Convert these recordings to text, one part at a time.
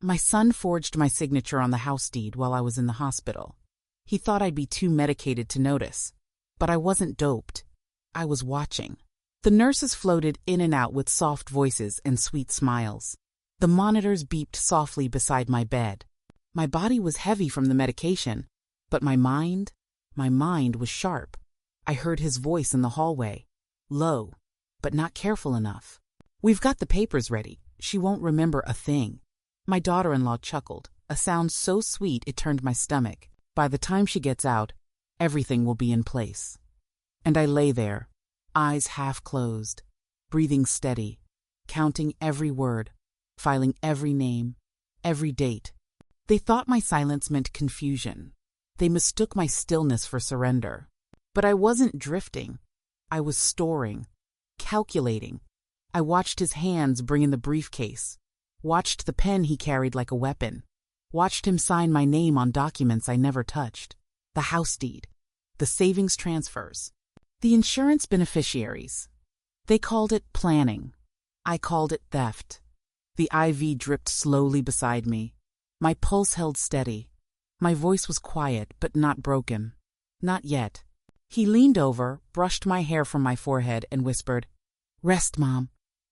My son forged my signature on the house deed while I was in the hospital. He thought I'd be too medicated to notice. But I wasn't doped. I was watching. The nurses floated in and out with soft voices and sweet smiles. The monitors beeped softly beside my bed. My body was heavy from the medication, but my mind was sharp. I heard his voice in the hallway, low, but not careful enough. "We've got the papers ready. She won't remember a thing." My daughter-in-law chuckled, a sound so sweet it turned my stomach. "By the time she gets out, everything will be in place." And I lay there, eyes half closed, breathing steady, counting every word, filing every name, every date. They thought my silence meant confusion. They mistook my stillness for surrender. But I wasn't drifting. I was storing, calculating. I watched his hands bring in the briefcase, watched the pen he carried like a weapon, watched him sign my name on documents I never touched, the house deed, the savings transfers, the insurance beneficiaries. They called it planning. I called it theft. The IV dripped slowly beside me. My pulse held steady. My voice was quiet, but not broken. Not yet. He leaned over, brushed my hair from my forehead, and whispered, "Rest, Mom.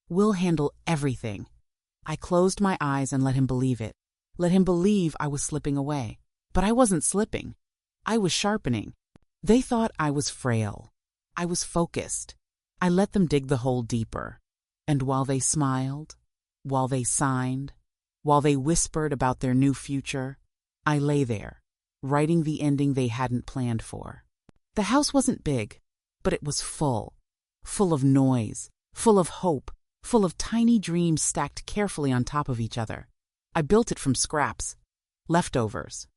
We'll handle everything." I closed my eyes and let him believe it. Let him believe I was slipping away. But I wasn't slipping. I was sharpening. They thought I was frail. I was focused. I let them dig the hole deeper. And while they smiled, while they signed, while they whispered about their new future, I lay there, writing the ending they hadn't planned for. The house wasn't big, but it was full of noise, full of hope, full of tiny dreams stacked carefully on top of each other. I built it from scraps, leftovers.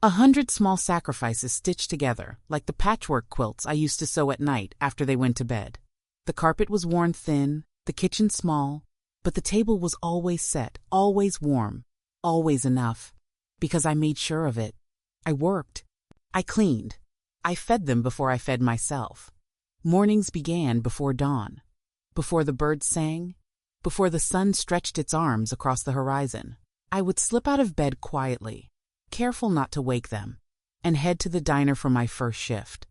100 small sacrifices stitched together, like the patchwork quilts I used to sew at night after they went to bed. The carpet was worn thin, the kitchen small, but the table was always set, always warm, always enough, because I made sure of it. I worked. I cleaned. I fed them before I fed myself. Mornings began before dawn, before the birds sang, before the sun stretched its arms across the horizon. I would slip out of bed quietly, careful not to wake them, and head to the diner for my first shift,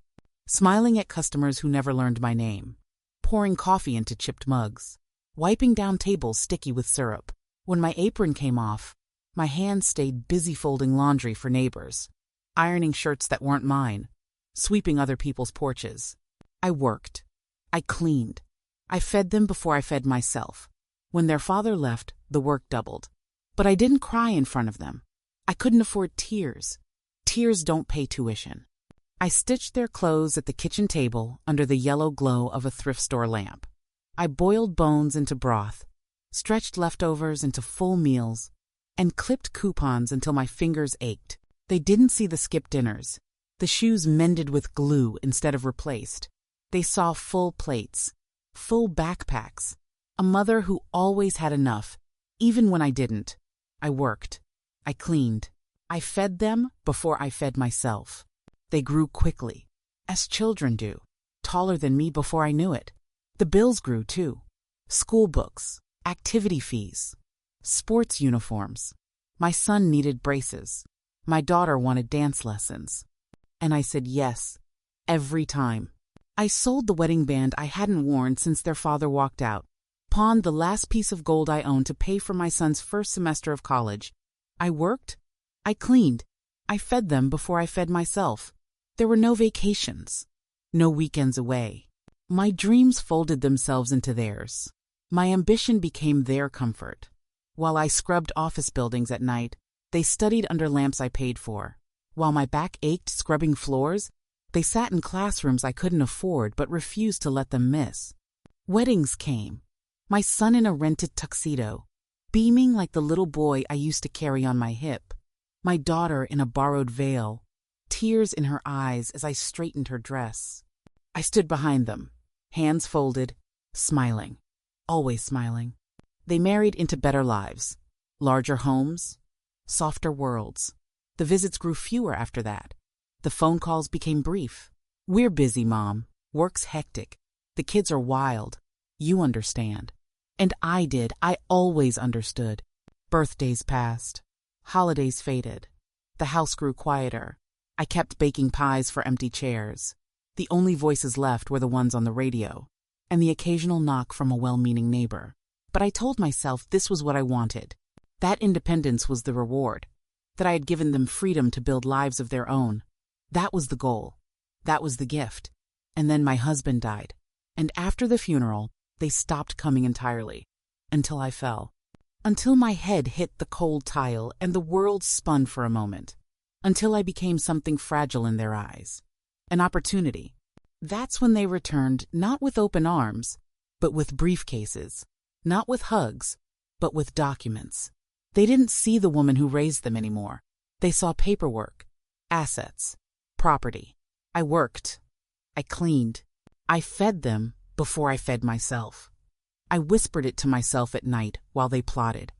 smiling at customers who never learned my name, pouring coffee into chipped mugs, wiping down tables sticky with syrup. When my apron came off, my hands stayed busy folding laundry for neighbors, ironing shirts that weren't mine, sweeping other people's porches. I worked. I cleaned. I fed them before I fed myself. When their father left, the work doubled. But I didn't cry in front of them. I couldn't afford tears. Tears don't pay tuition. I stitched their clothes at the kitchen table under the yellow glow of a thrift store lamp. I boiled bones into broth, stretched leftovers into full meals, and clipped coupons until my fingers ached. They didn't see the skip dinners, the shoes mended with glue instead of replaced. They saw full plates, full backpacks, a mother who always had enough, even when I didn't. I worked. I cleaned. I fed them before I fed myself. They grew quickly, as children do, taller than me before I knew it. The bills grew too. School books, activity fees, sports uniforms. My son needed braces. My daughter wanted dance lessons. And I said yes, every time. I sold the wedding band I hadn't worn since their father walked out, pawned the last piece of gold I owned to pay for my son's first semester of college. I worked. I cleaned. I fed them before I fed myself. There were no vacations, no weekends away. My dreams folded themselves into theirs. My ambition became their comfort. While I scrubbed office buildings at night, they studied under lamps I paid for. While my back ached scrubbing floors, they sat in classrooms I couldn't afford but refused to let them miss. Weddings came. My son in a rented tuxedo, beaming like the little boy I used to carry on my hip. My daughter in a borrowed veil, tears in her eyes as I straightened her dress. I stood behind them, hands folded, smiling, always smiling. They married into better lives, larger homes, softer worlds. The visits grew fewer after that. The phone calls became brief. "We're busy, Mom. Work's hectic. The kids are wild. You understand." And I did. I always understood. Birthdays passed. Holidays faded. The house grew quieter. I kept baking pies for empty chairs. The only voices left were the ones on the radio, and the occasional knock from a well-meaning neighbor. But I told myself this was what I wanted. That independence was the reward. That I had given them freedom to build lives of their own. That was the goal. That was the gift. And then my husband died. And after the funeral, they stopped coming entirely. Until I fell. Until my head hit the cold tile and the world spun for a moment. Until I became something fragile in their eyes. An opportunity. That's when they returned, not with open arms, but with briefcases. Not with hugs, but with documents. They didn't see the woman who raised them anymore. They saw paperwork, assets, property. I worked. I cleaned. I fed them before I fed myself. I whispered it to myself at night while they plotted,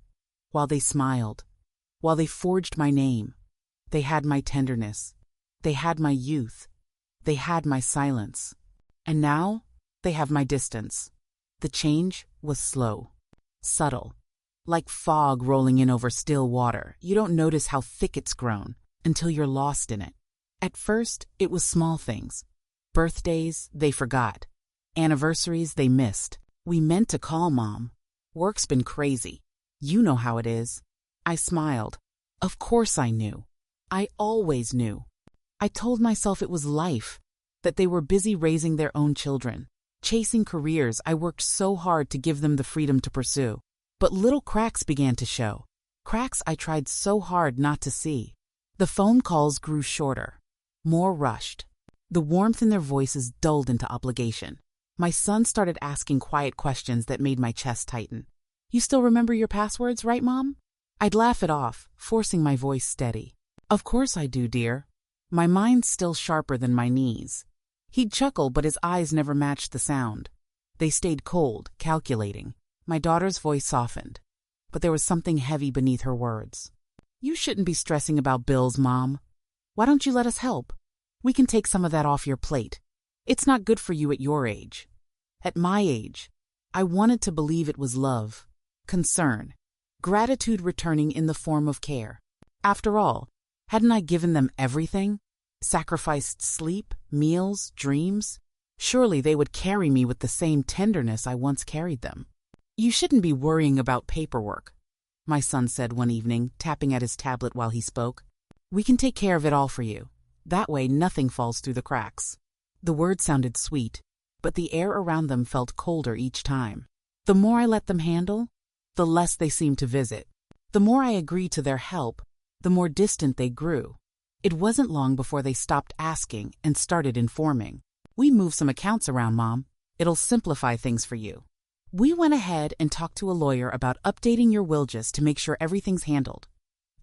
while they smiled, while they forged my name. They had my tenderness. They had my youth. They had my silence. And now they have my distance. The change was slow, subtle. Like fog rolling in over still water, you don't notice how thick it's grown until you're lost in it. At first, it was small things. Birthdays, they forgot. Anniversaries, they missed. We meant to call Mom. Work's been crazy. You know how it is. I smiled. Of course I knew. I always knew. I told myself it was life, that they were busy raising their own children, chasing careers I worked so hard to give them the freedom to pursue. But little cracks began to show, cracks I tried so hard not to see. The phone calls grew shorter, more rushed. The warmth in their voices dulled into obligation. My son started asking quiet questions that made my chest tighten. "You still remember your passwords, right, Mom?" I'd laugh it off, forcing my voice steady. "Of course I do, dear." My mind's still sharper than my knees. He'd chuckle, but his eyes never matched the sound. They stayed cold, calculating. My daughter's voice softened, but there was something heavy beneath her words. "You shouldn't be stressing about bills, Mom. Why don't you let us help? We can take some of that off your plate. It's not good for you at your age." At my age, I wanted to believe it was love, concern, gratitude returning in the form of care. After all, hadn't I given them everything? Sacrificed sleep, meals, dreams? Surely they would carry me with the same tenderness I once carried them. "You shouldn't be worrying about paperwork," my son said one evening, tapping at his tablet while he spoke. "We can take care of it all for you. That way nothing falls through the cracks." The words sounded sweet, but the air around them felt colder each time. The more I let them handle, the less they seemed to visit. The more I agreed to their help, the more distant they grew. It wasn't long before they stopped asking and started informing. "We moved some accounts around, Mom. It'll simplify things for you. We went ahead and talked to a lawyer about updating your will just to make sure everything's handled.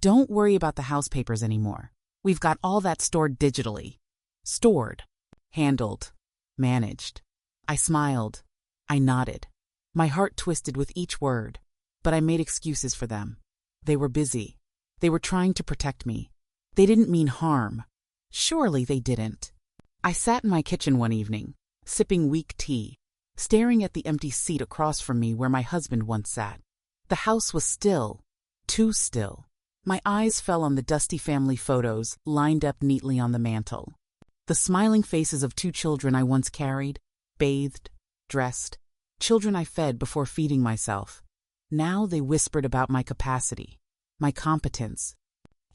Don't worry about the house papers anymore. We've got all that stored digitally. Stored, handled, managed." I smiled. I nodded. My heart twisted with each word, but I made excuses for them. They were busy. They were trying to protect me. They didn't mean harm. Surely they didn't. I sat in my kitchen one evening, sipping weak tea, staring at the empty seat across from me where my husband once sat. The house was still, too still. My eyes fell on the dusty family photos lined up neatly on the mantel. The smiling faces of 2 children I once carried, bathed, dressed, children I fed before feeding myself. Now they whispered about my capacity, my competence.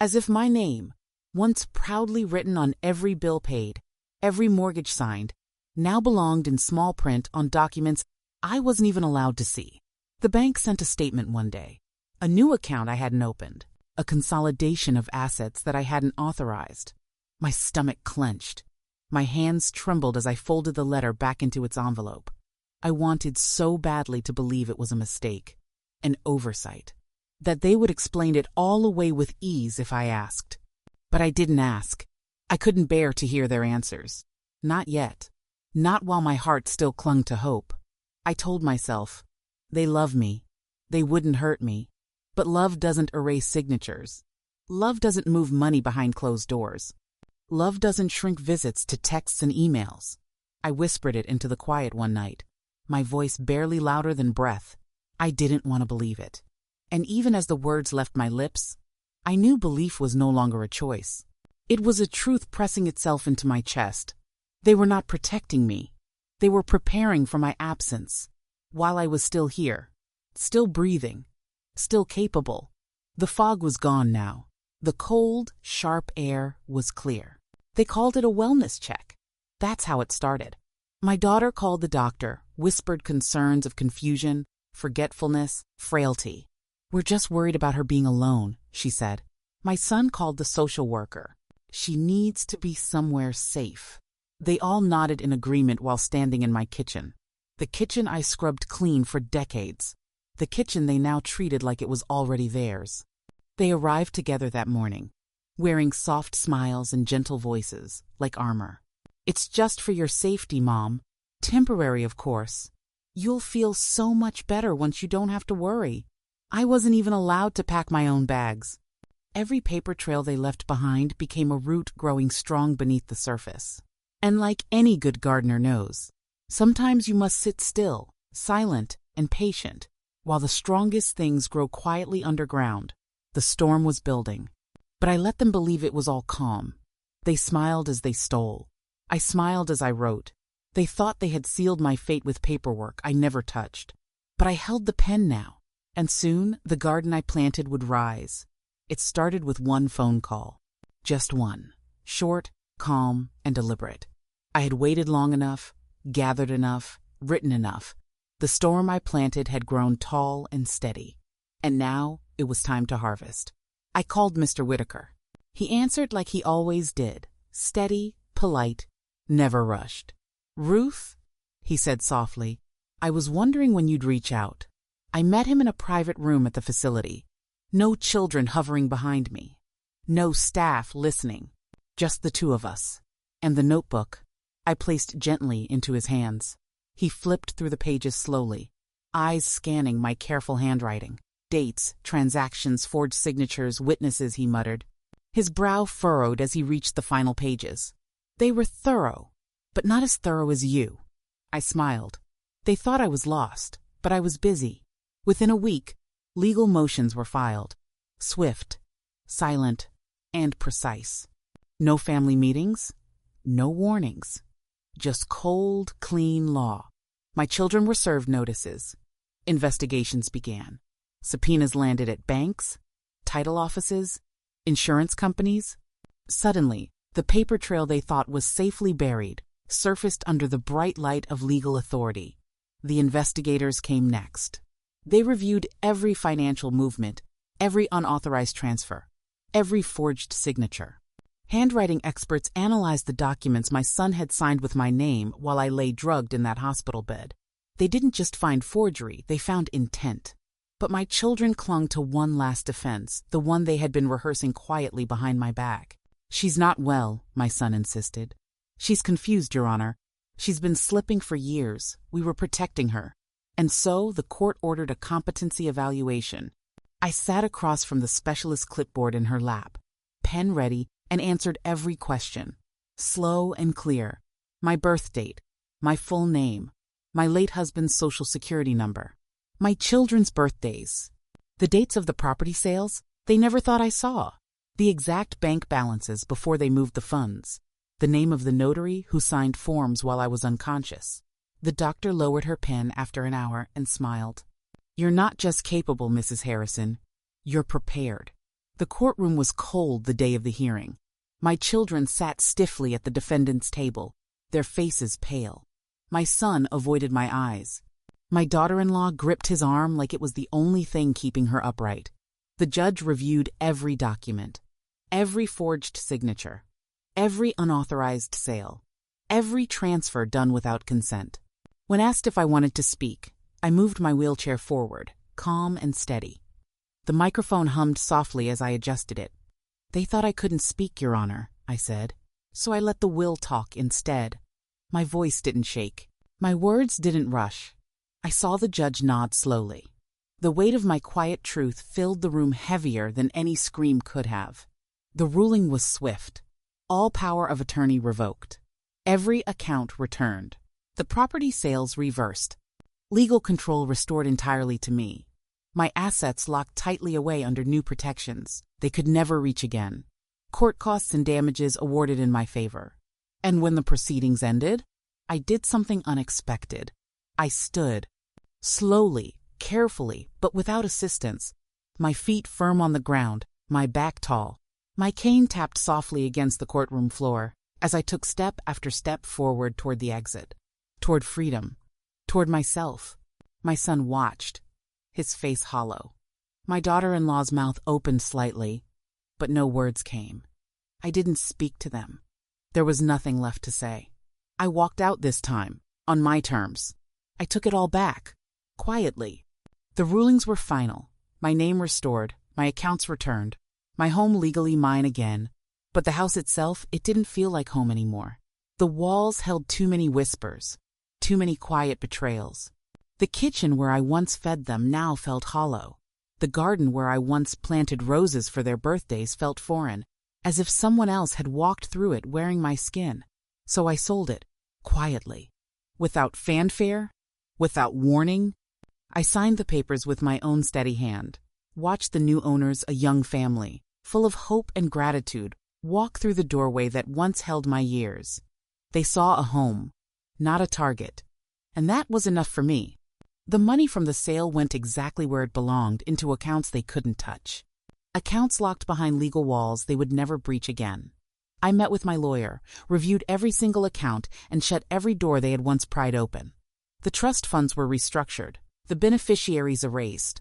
As if my name, once proudly written on every bill paid, every mortgage signed, now belonged in small print on documents I wasn't even allowed to see. The bank sent a statement one day, a new account I hadn't opened, a consolidation of assets that I hadn't authorized. My stomach clenched. My hands trembled as I folded the letter back into its envelope. I wanted so badly to believe it was a mistake, an oversight, that they would explain it all away with ease if I asked. But I didn't ask. I couldn't bear to hear their answers. Not yet. Not while my heart still clung to hope. I told myself, they love me. They wouldn't hurt me. But love doesn't erase signatures. Love doesn't move money behind closed doors. Love doesn't shrink visits to texts and emails. I whispered it into the quiet one night, my voice barely louder than breath. I didn't want to believe it. And even as the words left my lips, I knew belief was no longer a choice. It was a truth pressing itself into my chest. They were not protecting me. They were preparing for my absence. While I was still here, still breathing, still capable. The fog was gone now. The cold, sharp air was clear. They called it a wellness check. That's how it started. My daughter called the doctor, whispered concerns of confusion, forgetfulness, frailty. "We're just worried about her being alone," she said. My son called the social worker. "She needs to be somewhere safe." They all nodded in agreement while standing in my kitchen. The kitchen I scrubbed clean for decades. The kitchen they now treated like it was already theirs. They arrived together that morning, wearing soft smiles and gentle voices, like armor. "It's just for your safety, Mom. Temporary, of course. You'll feel so much better once you don't have to worry." I wasn't even allowed to pack my own bags. Every paper trail they left behind became a root growing strong beneath the surface. And like any good gardener knows, sometimes you must sit still, silent, and patient, while the strongest things grow quietly underground. The storm was building, but I let them believe it was all calm. They smiled as they stole. I smiled as I wrote. They thought they had sealed my fate with paperwork I never touched. But I held the pen now, and soon the garden I planted would rise. It started with one phone call. Just one. Short, calm, and deliberate. I had waited long enough, gathered enough, written enough. The storm I planted had grown tall and steady. And now it was time to harvest. I called Mr. Whitaker. He answered like he always did, steady, polite, never rushed. "Ruth," he said softly, "I was wondering when you'd reach out." I met him in a private room at the facility. No children hovering behind me. No staff listening. Just the two of us. And the notebook I placed gently into his hands. He flipped through the pages slowly, eyes scanning my careful handwriting. Dates, transactions, forged signatures, witnesses, he muttered. His brow furrowed as he reached the final pages. They were thorough, but not as thorough as you. I smiled. They thought I was lost, but I was busy. Within a week, legal motions were filed. Swift, silent, and precise. No family meetings, no warnings. Just cold, clean law. My children were served notices. Investigations began. Subpoenas landed at banks, title offices, insurance companies. Suddenly, the paper trail they thought was safely buried surfaced under the bright light of legal authority. The investigators came next. They reviewed every financial movement, every unauthorized transfer, every forged signature. Handwriting experts analyzed the documents my son had signed with my name while I lay drugged in that hospital bed. They didn't just find forgery, they found intent. But my children clung to one last defense, the one they had been rehearsing quietly behind my back. "She's not well," my son insisted. "She's confused, Your Honor. She's been slipping for years. We were protecting her." And so the court ordered a competency evaluation. I sat across from the specialist clipboard in her lap, pen ready, and answered every question. Slow and clear. My birth date, my full name, my late husband's social security number, my children's birthdays, the dates of the property sales they never thought I saw, the exact bank balances before they moved the funds, the name of the notary who signed forms while I was unconscious. The doctor lowered her pen after an hour and smiled. "You're not just capable, Mrs. Harrison. You're prepared." The courtroom was cold the day of the hearing. My children sat stiffly at the defendant's table, their faces pale. My son avoided my eyes. My daughter-in-law gripped his arm like it was the only thing keeping her upright. The judge reviewed every document, every forged signature, every unauthorized sale, every transfer done without consent. When asked if I wanted to speak, I moved my wheelchair forward, calm and steady. The microphone hummed softly as I adjusted it. "They thought I couldn't speak, Your Honor," I said, "so I let the will talk instead." My voice didn't shake. My words didn't rush. I saw the judge nod slowly. The weight of my quiet truth filled the room heavier than any scream could have. The ruling was swift. All power of attorney revoked. Every account returned. The property sales reversed. Legal control restored entirely to me. My assets locked tightly away under new protections. They could never reach again. Court costs and damages awarded in my favor. And when the proceedings ended, I did something unexpected. I stood. Slowly, carefully, but without assistance. My feet firm on the ground, my back tall. My cane tapped softly against the courtroom floor as I took step after step forward toward the exit. Toward freedom. Toward myself. My son watched, his face hollow. My daughter-in-law's mouth opened slightly, but no words came. I didn't speak to them. There was nothing left to say. I walked out this time, on my terms. I took it all back, quietly. The rulings were final, my name restored, my accounts returned, my home legally mine again, but the house itself, it didn't feel like home anymore. The walls held too many whispers, too many quiet betrayals. The kitchen where I once fed them now felt hollow. The garden where I once planted roses for their birthdays felt foreign, as if someone else had walked through it wearing my skin. So I sold it, quietly. Without fanfare, without warning. I signed the papers with my own steady hand, watched the new owners, a young family, full of hope and gratitude, walk through the doorway that once held my years. They saw a home, not a target, and that was enough for me. The money from the sale went exactly where it belonged, into accounts they couldn't touch. Accounts locked behind legal walls they would never breach again. I met with my lawyer, reviewed every single account, and shut every door they had once pried open. The trust funds were restructured, the beneficiaries erased,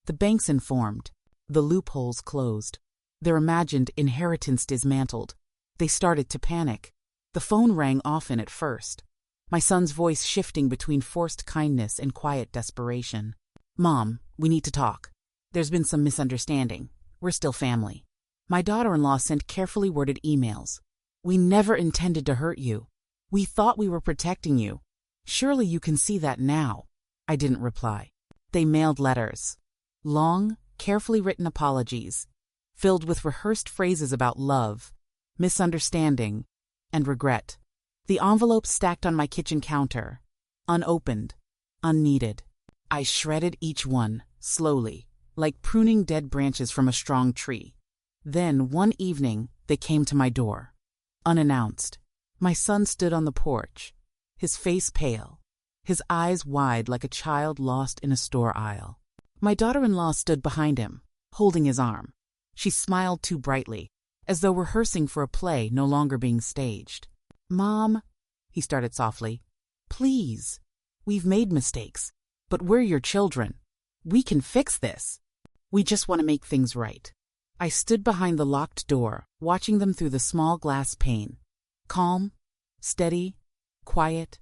the banks informed, the loopholes closed, their imagined inheritance dismantled. They started to panic. The phone rang often at first, my son's voice shifting between forced kindness and quiet desperation. "Mom, we need to talk. There's been some misunderstanding. We're still family." My daughter-in-law sent carefully worded emails. "We never intended to hurt you. We thought we were protecting you. Surely you can see that now." I didn't reply. They mailed letters. Long, carefully written apologies, filled with rehearsed phrases about love, misunderstanding, and regret. The envelopes stacked on my kitchen counter, unopened, unneeded. I shredded each one, slowly, like pruning dead branches from a strong tree. Then, one evening, they came to my door. Unannounced. My son stood on the porch, his face pale, his eyes wide like a child lost in a store aisle. My daughter-in-law stood behind him, holding his arm. She smiled too brightly, as though rehearsing for a play no longer being staged. "Mom," he started softly, "please. We've made mistakes, but we're your children. We can fix this. We just want to make things right." I stood behind the locked door, watching them through the small glass pane. Calm, steady, quiet.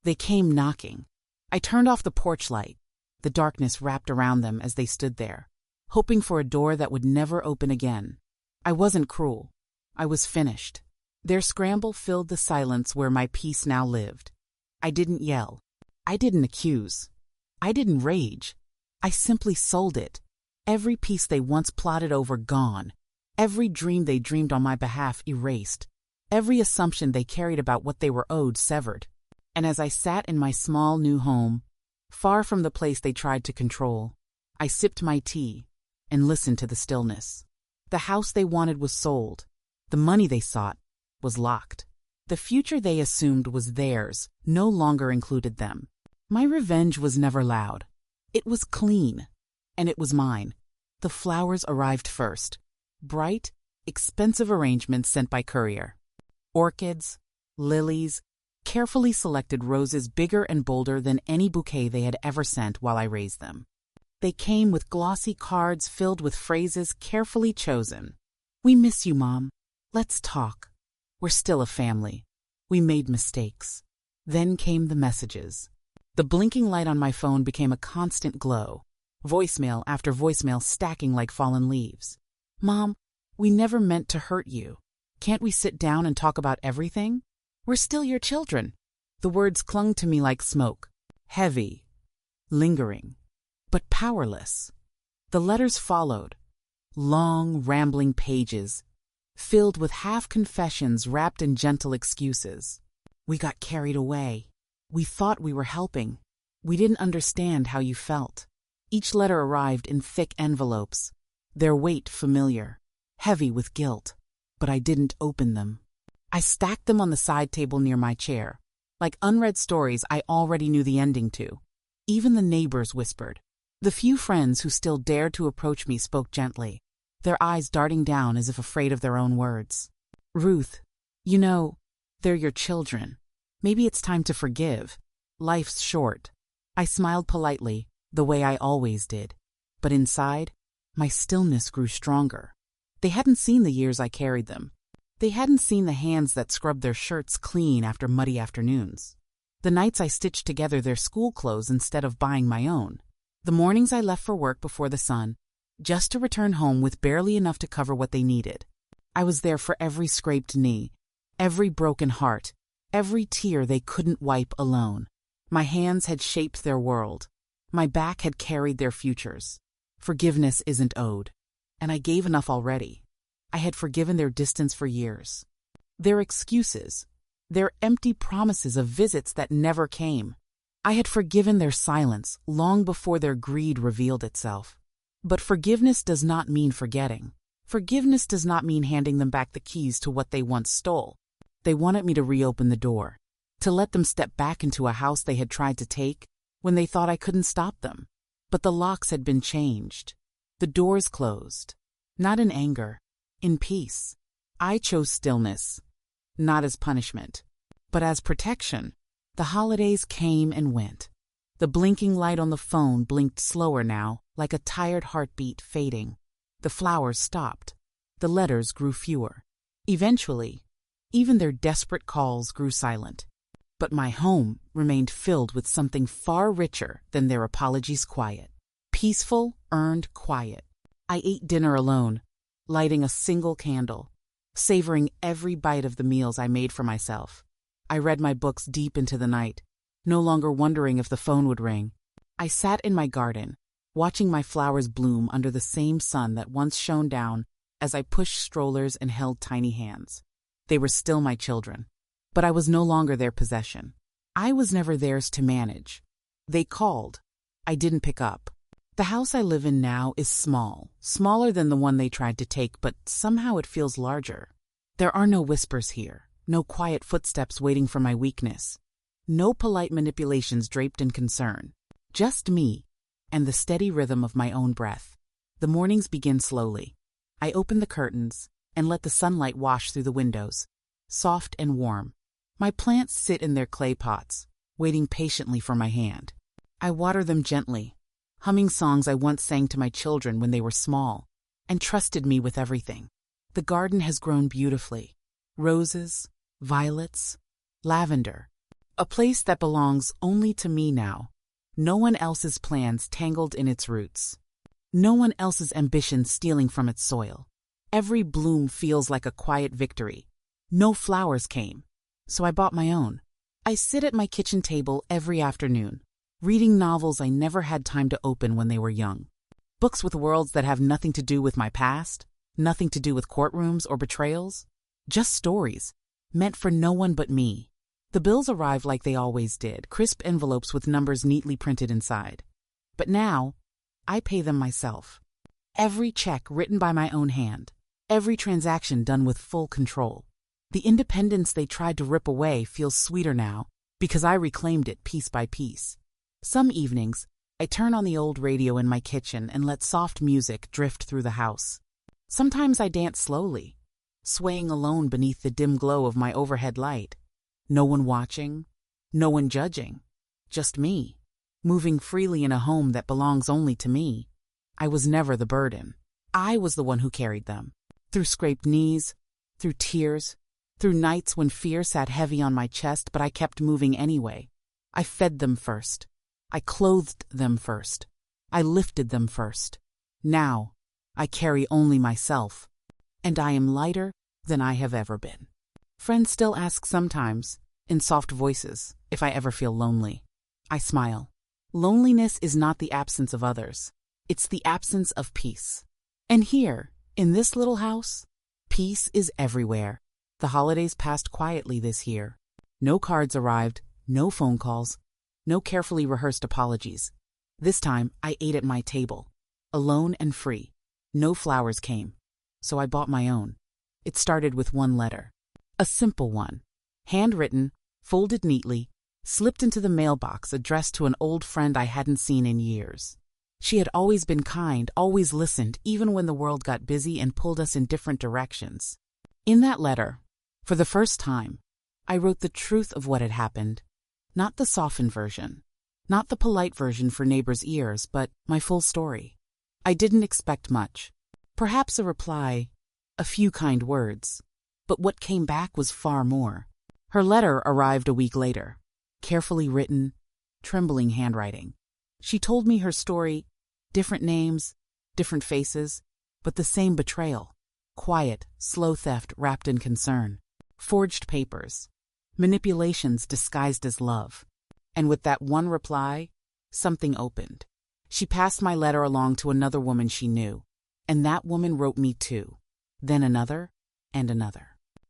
They came knocking. I turned off the porch light. The darkness wrapped around them as they stood there, hoping for a door that would never open again. I wasn't cruel. I was finished. Their scramble filled the silence where my peace now lived. I didn't yell. I didn't accuse. I didn't rage. I simply sold it. Every piece they once plotted over gone. Every dream they dreamed on my behalf erased. Every assumption they carried about what they were owed severed. And as I sat in my small new home, far from the place they tried to control, I sipped my tea and listened to the stillness. The house they wanted was sold. The money they sought was locked. The future they assumed was theirs no longer included them. My revenge was never loud. It was clean, and it was mine. The flowers arrived first. Bright, expensive arrangements sent by courier. Orchids, lilies, carefully selected roses bigger and bolder than any bouquet they had ever sent while I raised them. They came with glossy cards filled with phrases carefully chosen. "We miss you, Mom. Let's talk. We're still a family. We made mistakes." Then came the messages. The blinking light on my phone became a constant glow, voicemail after voicemail stacking like fallen leaves. "Mom, we never meant to hurt you. Can't we sit down and talk about everything? We're still your children." The words clung to me like smoke, heavy, lingering, but powerless. The letters followed, long, rambling pages, filled with half-confessions wrapped in gentle excuses. "We got carried away. We thought we were helping. We didn't understand how you felt. Each letter arrived in thick envelopes, their weight familiar, heavy with guilt, but I didn't open them. I stacked them on the side table near my chair, like unread stories I already knew the ending to. Even the neighbors whispered. The few friends who still dared to approach me spoke gently, their eyes darting down as if afraid of their own words. "Ruth, you know, they're your children. Maybe it's time to forgive. Life's short." I smiled politely, the way I always did. But inside, my stillness grew stronger. They hadn't seen the years I carried them. They hadn't seen the hands that scrubbed their shirts clean after muddy afternoons. The nights I stitched together their school clothes instead of buying my own. The mornings I left for work before the sun, just to return home with barely enough to cover what they needed. I was there for every scraped knee, every broken heart, every tear they couldn't wipe alone. My hands had shaped their world. My back had carried their futures. Forgiveness isn't owed. And I gave enough already. I had forgiven their distance for years. Their excuses, their empty promises of visits that never came. I had forgiven their silence long before their greed revealed itself. But forgiveness does not mean forgetting. Forgiveness does not mean handing them back the keys to what they once stole. They wanted me to reopen the door, to let them step back into a house they had tried to take when they thought I couldn't stop them. But the locks had been changed. The doors closed. Not in anger, in peace. I chose stillness, not as punishment, but as protection. The holidays came and went. The blinking light on the phone blinked slower now, like a tired heartbeat fading. The flowers stopped. The letters grew fewer. Eventually, even their desperate calls grew silent. But my home remained filled with something far richer than their apologies. Quiet. Peaceful, earned quiet. I ate dinner alone, lighting a single candle, savoring every bite of the meals I made for myself. I read my books deep into the night, no longer wondering if the phone would ring. I sat in my garden, watching my flowers bloom under the same sun that once shone down as I pushed strollers and held tiny hands. They were still my children, but I was no longer their possession. I was never theirs to manage. They called. I didn't pick up. The house I live in now is small, smaller than the one they tried to take, but somehow it feels larger. There are no whispers here, no quiet footsteps waiting for my weakness, no polite manipulations draped in concern. Just me and the steady rhythm of my own breath. The mornings begin slowly. I open the curtains and let the sunlight wash through the windows, soft and warm. My plants sit in their clay pots, waiting patiently for my hand. I water them gently, humming songs I once sang to my children when they were small and trusted me with everything. The garden has grown beautifully. Roses, violets, lavender. A place that belongs only to me now. No one else's plans tangled in its roots. No one else's ambition stealing from its soil. Every bloom feels like a quiet victory. No flowers came, so I bought my own. I sit at my kitchen table every afternoon, reading novels I never had time to open when they were young. Books with worlds that have nothing to do with my past, nothing to do with courtrooms or betrayals. Just stories, meant for no one but me. The bills arrive like they always did, crisp envelopes with numbers neatly printed inside. But now, I pay them myself. Every check written by my own hand, every transaction done with full control. The independence they tried to rip away feels sweeter now, because I reclaimed it piece by piece. Some evenings, I turn on the old radio in my kitchen and let soft music drift through the house. Sometimes I dance slowly, swaying alone beneath the dim glow of my overhead light. No one watching, no one judging, just me, moving freely in a home that belongs only to me. I was never the burden. I was the one who carried them. Through scraped knees, through tears, through nights when fear sat heavy on my chest, but I kept moving anyway. I fed them first. I clothed them first. I lifted them first. Now, I carry only myself, and I am lighter than I have ever been. Friends still ask sometimes, in soft voices, if I ever feel lonely. I smile. Loneliness is not the absence of others. It's the absence of peace. And here, in this little house, peace is everywhere. The holidays passed quietly this year. No cards arrived, no phone calls, no carefully rehearsed apologies. This time, I ate at my table, alone and free. No flowers came, so I bought my own. It started with one letter. A simple one. Handwritten, folded neatly, slipped into the mailbox addressed to an old friend I hadn't seen in years. She had always been kind, always listened, even when the world got busy and pulled us in different directions. In that letter, for the first time, I wrote the truth of what had happened. Not the softened version, not the polite version for neighbors' ears, but my full story. I didn't expect much. Perhaps a reply, a few kind words. But what came back was far more. Her letter arrived a week later, carefully written, trembling handwriting. She told me her story, different names, different faces, but the same betrayal. Quiet, slow theft wrapped in concern. Forged papers. Manipulations disguised as love. And with that one reply, something opened. She passed my letter along to another woman she knew, and that woman wrote me too. Then another, and another.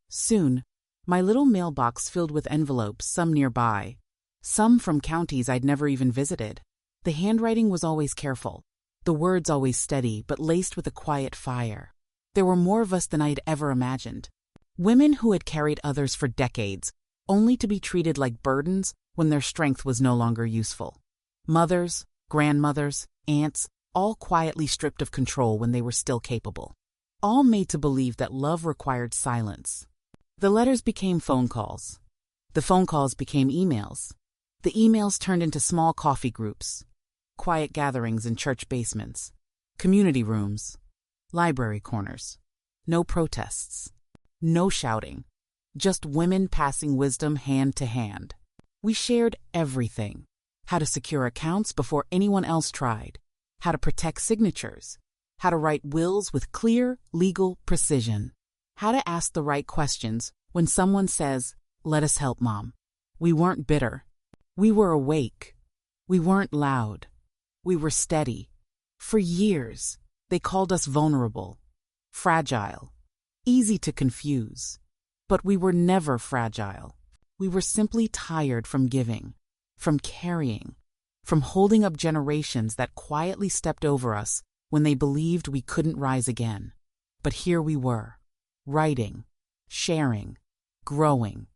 Soon, my little mailbox filled with envelopes, some nearby, some from counties I'd never even visited. The handwriting was always careful, the words always steady, but laced with a quiet fire. There were more of us than I'd ever imagined. Women who had carried others for decades, only to be treated like burdens when their strength was no longer useful. Mothers, grandmothers, aunts, all quietly stripped of control when they were still capable. All made to believe that love required silence. The letters became phone calls. The phone calls became emails. The emails turned into small coffee groups, quiet gatherings in church basements, community rooms, library corners. No protests, no shouting, just women passing wisdom hand to hand. We shared everything. How to secure accounts before anyone else tried, how to protect signatures, how to write wills with clear, legal precision, how to ask the right questions when someone says, "Let us help, Mom." We weren't bitter. We were awake. We weren't loud. We were steady. For years, they called us vulnerable, fragile, easy to confuse. But we were never fragile. We were simply tired from giving, from carrying, from holding up generations that quietly stepped over us when they believed we couldn't rise again. But here we were, writing, sharing, growing.